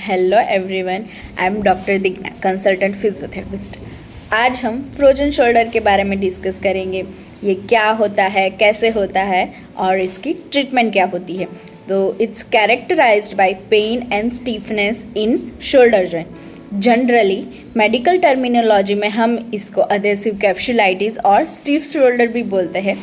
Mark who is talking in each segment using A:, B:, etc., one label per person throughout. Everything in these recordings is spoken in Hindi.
A: Hello everyone, I am doctor Digna, consultant physiotherapist. आज हम फ्रोजन शोल्डर के बारे में डिस्कस करेंगे। ये क्या होता है, कैसे होता है और इसकी ट्रीटमेंट क्या होती है। तो it's characterized by pain and stiffness in shoulder joint. Generally medical terminology में हम इसको अधेसिव कैप्सुलाइटिस और स्टीफ शोल्डर भी बोलते हैं।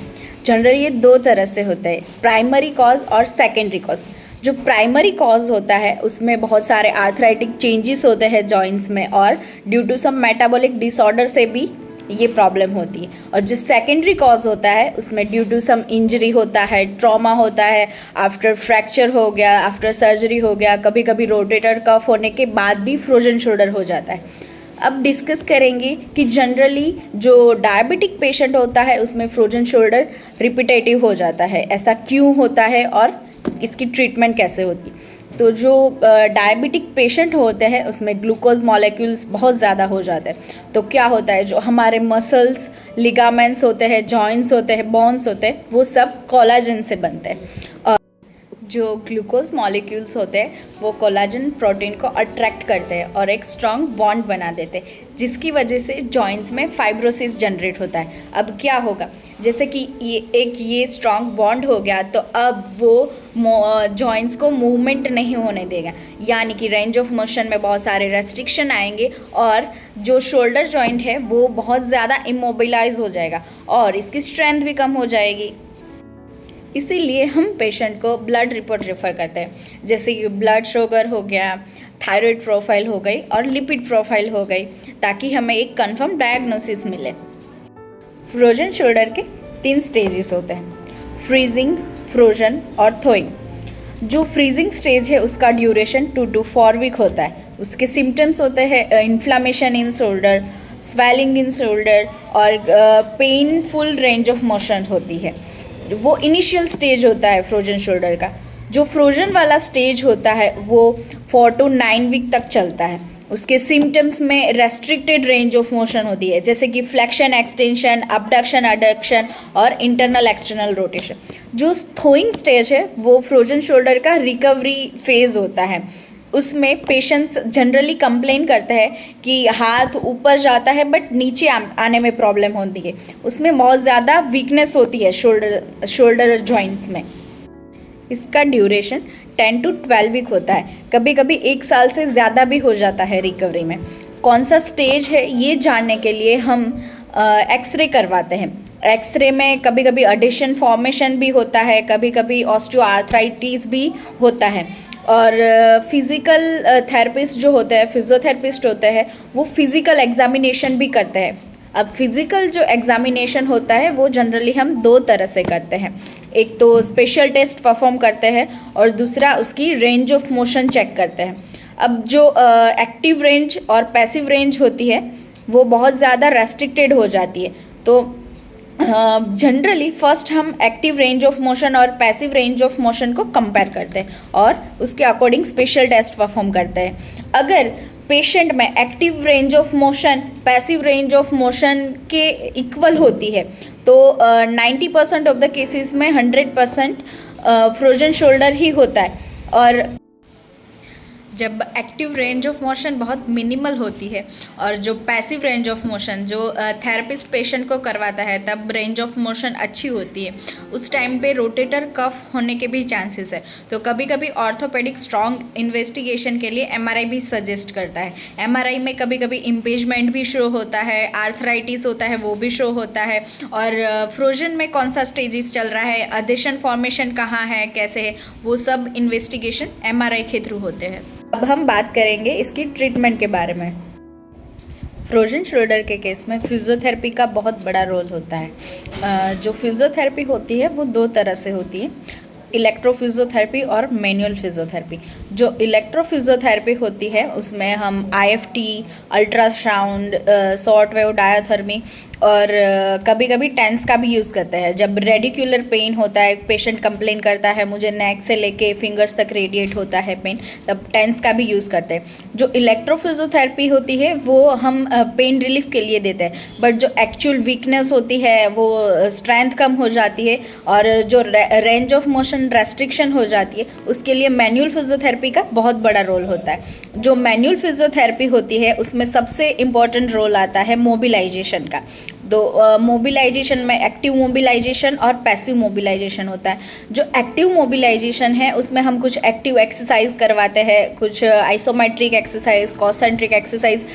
A: जनरली ये दो तरह से होता है, प्राइमरी कॉज और सेकेंडरी कॉज। जो प्राइमरी कॉज होता है उसमें बहुत सारे आर्थराइटिक चेंजेस होते हैं जॉइंट्स में, और due to some metabolic disorder से भी ये प्रॉब्लम होती है। और जो सेकेंडरी कॉज होता है उसमें ड्यू टू सम इंजरी होता है, ट्रॉमा होता है, आफ्टर फ्रैक्चर हो गया, आफ्टर सर्जरी हो गया, कभी कभी रोटेटर कफ होने के बाद भी फ्रोजन शोल्डर हो जाता है। अब डिस्कस करेंगे कि जनरली जो डायबिटिक पेशेंट होता है उसमें फ्रोजन शोल्डर रिपीटेटिव हो जाता है, ऐसा क्यों होता है और इसकी ट्रीटमेंट कैसे होती है। तो जो डायबिटिक पेशेंट होते हैं उसमें ग्लूकोज मॉलिक्यूल्स बहुत ज़्यादा हो जाते हैं। तो क्या होता है, जो हमारे मसल्स, लिगामेंट्स होते हैं, जॉइंट्स होते हैं, बोन्स होते हैं, वो सब कोलाजन से बनते हैं। जो ग्लूकोज मॉलिक्यूल्स होते हैं वो कोलाजन प्रोटीन को अट्रैक्ट करते हैं और एक स्ट्रॉन्ग बॉन्ड बना देते हैं, जिसकी वजह से जॉइंट्स में फाइब्रोसिस जनरेट होता है। अब क्या होगा, जैसे कि ये स्ट्रॉन्ग बॉन्ड हो गया तो अब वो जॉइंट्स को मूवमेंट नहीं होने देगा, यानी कि रेंज ऑफ मोशन में बहुत सारे रेस्ट्रिक्शन आएंगे और जो शोल्डर जॉइंट है वो बहुत ज़्यादा इमोबिलाइज हो जाएगा और इसकी स्ट्रेंथ भी कम हो जाएगी। इसीलिए हम पेशेंट को ब्लड रिपोर्ट रेफ़र करते हैं, जैसे कि ब्लड शुगर हो गया, थायराइड प्रोफाइल हो गई और लिपिड प्रोफाइल हो गई, ताकि हमें एक कंफर्म डायग्नोसिस मिले। फ्रोजन शोल्डर के 3 स्टेजेस होते हैं, फ्रीजिंग, फ्रोजन और थोइंग। जो फ्रीजिंग स्टेज है उसका ड्यूरेशन 2 to 4 वीक होता है। उसके सिम्टम्स होते हैं inflammation in shoulder, swelling in shoulder और पेनफुल रेंज ऑफ मोशन होती है। वो इनिशियल स्टेज होता है फ्रोजन शोल्डर का। जो फ्रोजन वाला स्टेज होता है वो 4 to 9 वीक तक चलता है। उसके सिम्टम्स में रेस्ट्रिक्टेड रेंज ऑफ मोशन होती है, जैसे कि फ्लेक्शन, एक्सटेंशन, अबडक्शन, अडक्शन और इंटरनल एक्सटर्नल रोटेशन। जो थोइंग स्टेज है वो फ्रोजन शोल्डर का रिकवरी फेज होता है। उसमें पेशेंट्स जनरली कंप्लेन करते हैं कि हाथ ऊपर जाता है बट नीचे आने में प्रॉब्लम होती है। उसमें बहुत ज़्यादा वीकनेस होती है शोल्डर जॉइंट्स में। इसका ड्यूरेशन 10 to 12 वीक होता है, कभी कभी 1 साल से ज़्यादा भी हो जाता है रिकवरी में। कौन सा स्टेज है ये जानने के लिए हम एक्सरे करवाते हैं। एक्सरे में कभी कभी एडिशन फॉर्मेशन भी होता है, कभी कभी ऑस्टियोआर्थराइटिस भी होता है। और फिज़िकल थेरेपिस्ट जो होते हैं, फिजियोथेरेपिस्ट होते हैं, वो फिज़िकल एग्जामिनेशन भी करते हैं। अब फिज़िकल जो एग्जामिनेशन होता है वो जनरली हम 2 तरह से करते हैं। एक तो स्पेशल टेस्ट परफॉर्म करते हैं और दूसरा उसकी रेंज ऑफ मोशन चेक करते हैं। अब जो एक्टिव रेंज और पैसिव रेंज होती है वो बहुत ज़्यादा रेस्ट्रिक्टेड हो जाती है। तो जनरली फर्स्ट हम एक्टिव रेंज ऑफ मोशन और पैसिव रेंज ऑफ मोशन को कंपेयर करते हैं और उसके अकॉर्डिंग स्पेशल टेस्ट परफॉर्म करते हैं। अगर पेशेंट में active range of motion passive range of motion के इक्वल होती है तो 90% ऑफ द केसेस में 100% फ्रोजन शोल्डर ही होता है। और जब एक्टिव रेंज ऑफ मोशन बहुत मिनिमल होती है और जो पैसिव रेंज ऑफ मोशन जो थेरेपिस्ट पेशेंट को करवाता है तब रेंज ऑफ मोशन अच्छी होती है, उस टाइम पे रोटेटर कफ होने के भी चांसेस है। तो कभी कभी ऑर्थोपेडिक स्ट्रॉन्ग इन्वेस्टिगेशन के लिए एमआरआई भी सजेस्ट करता है। एमआरआई में कभी कभी इम्पेजमेंट भी शो होता है, आर्थराइटिस होता है वो भी शो होता है, और फ्रोजन में कौन सा स्टेजेस चल रहा है, अधेशन फॉर्मेशन कहाँ है, कैसे है, वो सब इन्वेस्टिगेशन एमआरआई के थ्रू होते हैं। अब हम बात करेंगे इसकी ट्रीटमेंट के बारे में। फ्रोजन शोल्डर के केस में फिजियोथेरेपी का बहुत बड़ा रोल होता है। जो फिजियोथेरेपी होती है वो 2 तरह से होती है, इलेक्ट्रोफिजियोथेरेपी और मैनुअल फिजियोथेरेपी। जो इलेक्ट्रोफिजियोथेरेपी होती है उसमें हम आईएफटी, अल्ट्रासाउंड, शॉर्ट वेव डायोथर्मी और कभी कभी टेंस का भी यूज़ करते हैं। जब रेडिकुलर पेन होता है, पेशेंट कंप्लेन करता है मुझे नेक से लेके फिंगर्स तक रेडिएट होता है पेन, तब टेंस का भी यूज़ करते हैं। जो इलेक्ट्रोफिजियोथेरेपी होती है वो हम पेन रिलीफ के लिए देते हैं, बट जो एक्चुअल वीकनेस होती है वो स्ट्रेंथ कम हो जाती है और जो range of motion motion restriction हो जाती है, उसके लिए मैनुअल फिजियोथेरेपी का बहुत बड़ा रोल होता है। जो मैनुअल फिजियोथेरेपी होती है उसमें सबसे इम्पॉर्टेंट रोल आता है मोबिलाइजेशन का। तो मोबिलाइजेशन में एक्टिव मोबिलाइजेशन और पैसिव मोबिलाइजेशन होता है। जो एक्टिव मोबिलाइजेशन है उसमें हम कुछ एक्टिव एक्सरसाइज करवाते हैं, कुछ isometric exercise, concentric exercise,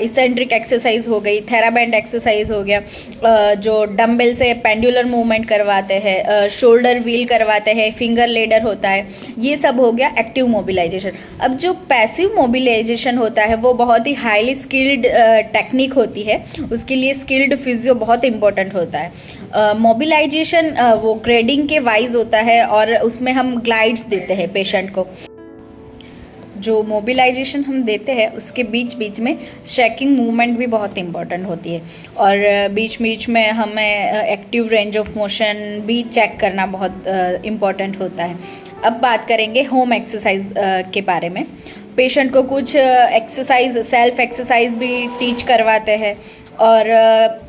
A: eccentric exercise हो गई, थेराबैंड एक्सरसाइज हो गया, जो डंबल से पेंडुलर मूवमेंट करवाते हैं, शोल्डर व्हील करवाते हैं, फिंगर लेडर होता है, ये सब हो गया एक्टिव मोबिलाइजेशन। अब जो पैसिव मोबिलाइजेशन होता है वो बहुत ही हाईली स्किल्ड टेक्निक होती है, उसके लिए स्किल्ड फिजियो बहुत इंपॉर्टेंट होता है। मोबिलाइजेशन वो ग्रेडिंग के वाइज होता है और उसमें हम ग्लाइड्स देते हैं पेशेंट को। जो मोबिलाइजेशन हम देते हैं उसके बीच बीच में शेकिंग मूवमेंट भी बहुत इंपॉर्टेंट होती है और बीच बीच में हमें एक्टिव रेंज ऑफ मोशन भी चेक करना बहुत इम्पॉर्टेंट होता है। अब बात करेंगे होम एक्सरसाइज के बारे में। पेशेंट को कुछ एक्सरसाइज, सेल्फ एक्सरसाइज भी टीच करवाते हैं और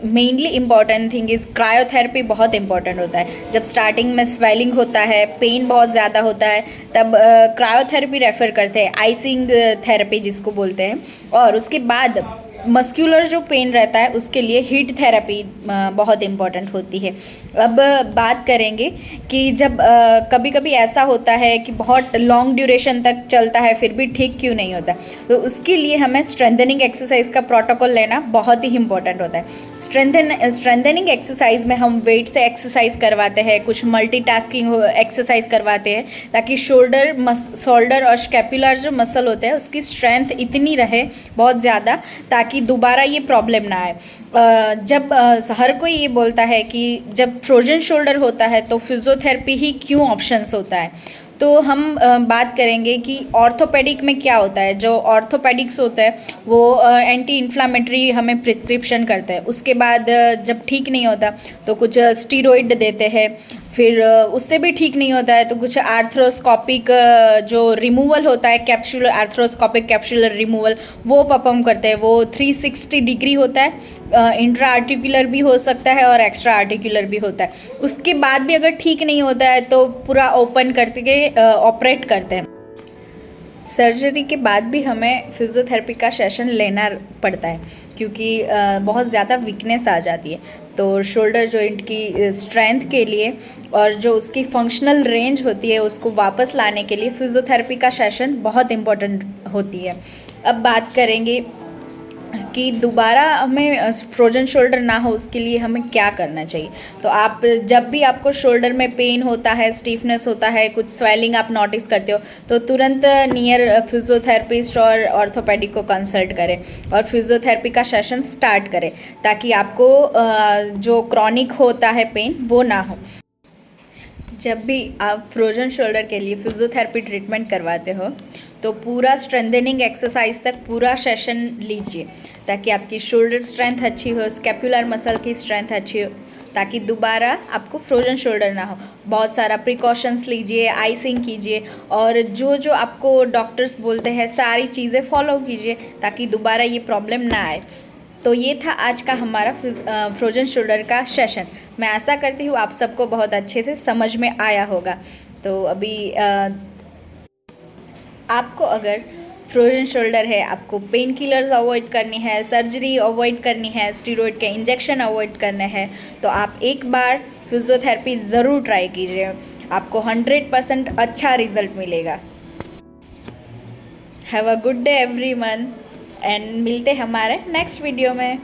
A: mainly important thing is cryotherapy बहुत इंपॉर्टेंट होता है। जब स्टार्टिंग में स्वेलिंग होता है, पेन बहुत ज़्यादा होता है, तब क्रायोथेरेपी रेफ़र करते हैं, आइसिंग थेरेपी जिसको बोलते हैं। और उसके बाद मस्कुलर जो पेन रहता है उसके लिए हीट थेरेपी बहुत इम्पॉर्टेंट होती है। अब बात करेंगे कि जब कभी कभी ऐसा होता है कि बहुत लॉन्ग ड्यूरेशन तक चलता है फिर भी ठीक क्यों नहीं होता, तो उसके लिए हमें स्ट्रेंथनिंग एक्सरसाइज का प्रोटोकॉल लेना बहुत ही इम्पॉर्टेंट होता है। स्ट्रेंथनिंग एक्सरसाइज में हम वेट से एक्सरसाइज करवाते हैं, कुछ मल्टीटास्किंग एक्सरसाइज करवाते हैं ताकि शोल्डर और स्कैपुलर जो मसल होते हैं उसकी स्ट्रेंथ इतनी रहे बहुत ज़्यादा ताकि दोबारा ये प्रॉब्लम ना आए। जब हर कोई ये बोलता है कि जब फ्रोजन शोल्डर होता है तो फिजियोथेरेपी ही क्यों ऑप्शंस होता है, तो हम बात करेंगे कि ऑर्थोपेडिक में क्या होता है। जो ऑर्थोपेडिक्स होता है वो एंटी इन्फ्लामेटरी हमें प्रिस्क्रिप्शन करते हैं, उसके बाद जब ठीक नहीं होता तो कुछ स्टीरॉइड देते हैं, फिर उससे भी ठीक नहीं होता है तो कुछ आर्थ्रोस्कोपिक जो रिमूवल होता है, कैप्सुलर आर्थ्रोस्कोपिक कैप्सुलर रिमूवल वो परफॉर्म करते हैं। वो 360 डिग्री होता है, इंट्रा आर्टिकुलर भी हो सकता है और एक्स्ट्रा आर्टिकुलर भी होता है। उसके बाद भी अगर ठीक नहीं होता है तो पूरा ओपन करके ऑपरेट करते हैं। सर्जरी के बाद भी हमें फिजियोथेरेपी का सेशन लेना पड़ता है क्योंकि बहुत ज़्यादा वीकनेस आ जाती है। तो शोल्डर जॉइंट की स्ट्रेंथ के लिए और जो उसकी फंक्शनल रेंज होती है उसको वापस लाने के लिए फिजियोथेरेपी का सेशन बहुत इम्पोर्टेंट होती है। अब बात करेंगे कि दोबारा हमें फ्रोजन शोल्डर ना हो उसके लिए हमें क्या करना चाहिए। तो आप जब भी आपको शोल्डर में पेन होता है, स्टीफनेस होता है, कुछ स्वेलिंग आप नोटिस करते हो तो तुरंत नियर फिजियोथेरेपिस्ट और ऑर्थोपेडिक को कंसल्ट करें और फिजियोथेरेपी का सेशन स्टार्ट करें ताकि आपको जो क्रॉनिक होता है पेन वो ना हो। जब भी आप फ्रोजन शोल्डर के लिए फिजियोथेरेपी ट्रीटमेंट करवाते हो तो पूरा स्ट्रेंथनिंग एक्सरसाइज तक पूरा सेशन लीजिए ताकि आपकी शोल्डर स्ट्रेंथ अच्छी हो, स्कैपुलर मसल की स्ट्रेंथ अच्छी हो, ताकि दोबारा आपको फ्रोजन शोल्डर ना हो। बहुत सारा प्रिकॉशंस लीजिए, आइसिंग कीजिए और जो जो आपको डॉक्टर्स बोलते हैं सारी चीज़ें फॉलो कीजिए ताकि दोबारा ये प्रॉब्लम ना आए। तो ये था आज का हमारा फ्रोजन शोल्डर का सेशन। मैं आशा करती हूँ आप सबको बहुत अच्छे से समझ में आया होगा। तो अभी आपको अगर फ्रोजन शोल्डर है, आपको पेन किलर्स अवॉइड करनी है, सर्जरी अवॉइड करनी है, स्टीरॉयड के इंजेक्शन अवॉइड करने हैं, तो आप एक बार फिजियोथेरेपी ज़रूर ट्राई कीजिए, आपको 100% अच्छा रिजल्ट मिलेगा। Have a good day everyone and मिलते हैं हमारे नेक्स्ट वीडियो में।